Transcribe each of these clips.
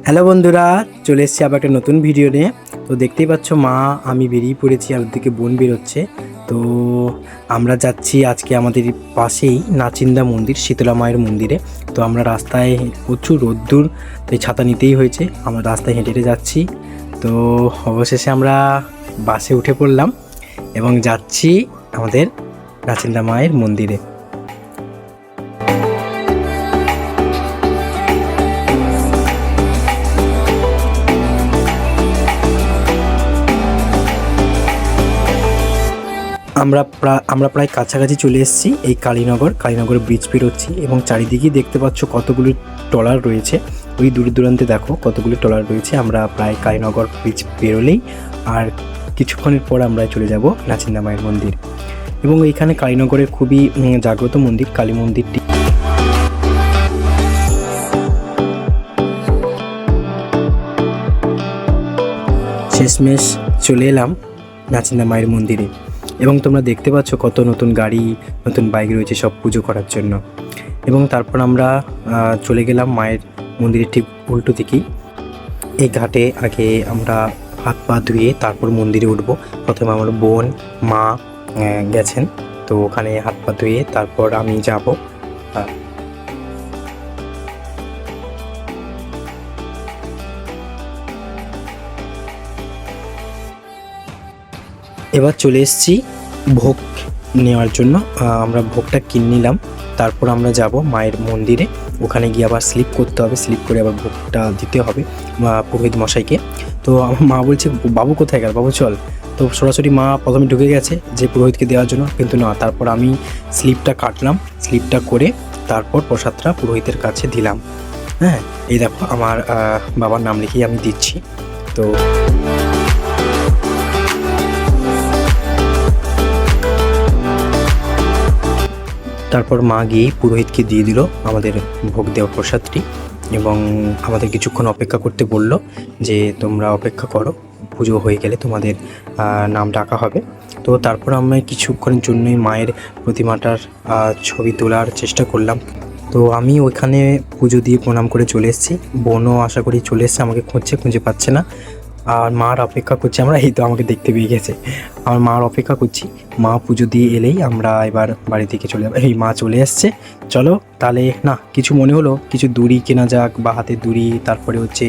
Hello বন্ধুরা, চলে এসেছি আবার একটা নতুন ভিডিও নিয়ে। তো দেখতেই পাচ্ছ মা আমি বেরিয়ে পড়েছি, আর ওদিকে বোন বেরোচ্ছে। তো আমরা যাচ্ছি আজকে আমাদের পাশেই নাচিন্দা মন্দির, শীতলা মায়ের মন্দিরে। তো আমরা রাস্তায় প্রচুর রোদ্দুর, তো এই ছাতা নিতেই হয়েছে, আমরা রাস্তায় হেঁটে হেঁটে যাচ্ছি। তো অবশেষে আমরা বাসে উঠে পড়লাম এবং যাচ্ছি আমাদের নাচিন্দা মায়ের মন্দিরে। আমরা প্রায় কাছাকাছি চলে এসেছি। এই কালীনগর ব্রিজ পেরোচ্ছি এবং চারিদিকেই দেখতে পাচ্ছ কতগুলি ট্রলার রয়েছে। ওই দূর দূরান্তে দেখো কতগুলি ট্রলার রয়েছে। আমরা প্রায় কালীনগর ব্রিজ পেরোলেই আর কিছুক্ষণের পর আমরা চলে যাব নাচিন্দা মায়ের মন্দির। এবং এইখানে কালীনগরের খুবই জাগ্রত মন্দির কালী মন্দিরটি। শেষমেশ চলে এলাম নাচিন্দা মায়ের মন্দিরে এবং তোমরা দেখতে পাচ্ছ কত নতুন গাড়ি, নতুন বাইক রয়েছে সব পুজো করার জন্য। এবং তারপর আমরা চলে গেলাম মায়ের মন্দিরের ঠিক উল্টো দিকেই। এই ঘাটে আগে আমরা হাত পা ধুয়ে তারপর মন্দিরে উঠবো। প্রথমে আমার বোন মা গেছেন, তো ওখানে হাত পা ধুয়ে তারপর আমি যাব। এবার চলে এসেছি ভোগ নেওয়ার জন্য। আমরা ভোগটা কিনে নিলাম, তারপর আমরা যাব মায়ের মন্দিরে। ওখানে গিয়ে আবার স্লিপ করতে হবে, স্লিপ করে আবার ভোগটা দিতে হবে পুরোহিত মশাইকে। তো আমার মা বলছে বাবু কোথায় গেল, বাবু চল। তো সরাসরি মা প্রথমে ঢুকে গেছে যে পুরোহিতকে দেওয়ার জন্য, কিন্তু না, তারপর আমি স্লিপটা কাটলাম, স্লিপটা করে তারপর প্রসাদটা পুরোহিতের কাছে দিলাম। হ্যাঁ, এই দেখো আমার বাবার নাম লিখেই আমি দিচ্ছি। তো তারপর মা গিয়ে পুরোহিতকে দিয়ে দিল আমাদের ভোগ দেওয়া প্রসাদটি এবং আমাদের কিছুক্ষণ অপেক্ষা করতে বলল যে তোমরা অপেক্ষা করো, পুজো হয়ে গেলে তোমাদের নাম ডাকা হবে। তো তারপর আমরা কিছুক্ষণের জন্যই মায়ের প্রতিমাটার ছবি তোলার চেষ্টা করলাম। তো আমি ওইখানে পুজো দিয়ে প্রণাম করে চলে এসেছি। বোনও আশা করি চলে এসছে, আমাকে খুঁজে পাচ্ছে না। আর মার অপেক্ষা করছি আমরা, এই তো আমাকে দেখতে পেয়ে গেছে। আমার মার অপেক্ষা করছি, মা পুজো দিয়ে এলেই আমরা এবার বাড়ি থেকে চলে যাবো। এই মা চলে আসছে, চলো তাহলে। না, কিছু মনে হলো কিছু দড়ি কেনা যাক, বা হাতের দড়ি, তারপরে হচ্ছে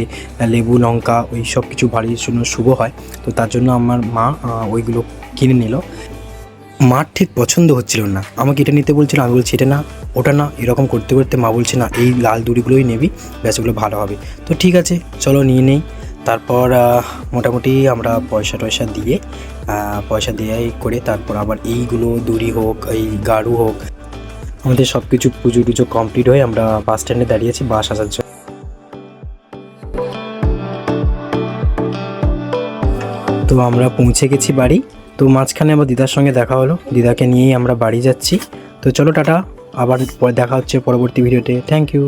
লেবু লঙ্কা, ওই সব কিছু বাড়ির জন্য শুভ হয়। তো তার জন্য আমার মা ওইগুলো কিনে নিল। মার ঠিক পছন্দ হচ্ছিল না, আমাকে এটা নিতে বলছিল, আমি বলছি এটা না, ওটা না, এরকম করতে করতে মা বলছে না এই লাল দড়িগুলোই নেবি, ব্যাস ওগুলো ভালো হবে। তো ঠিক আছে চলো নিয়ে নেই। তারপর মোটামুটি আমরা পয়সা দিয়ে করে তারপর আবার এইগুলো দড়ি হোক, এই গাড়ু হোক, আমাদের সব কিছু পুজো টুজো কমপ্লিট হয়ে আমরা বাস স্ট্যান্ডে দাঁড়িয়েছি বাস আসার জন্য। তো আমরা পৌঁছে গেছি বাড়ি। তো মাঝখানে আমার দিদার সঙ্গে দেখা হলো, দিদাকে নিয়েই আমরা বাড়ি যাচ্ছি। তো চলো টাটা, আবার দেখা হচ্ছে পরবর্তী ভিডিওতে। Thank you.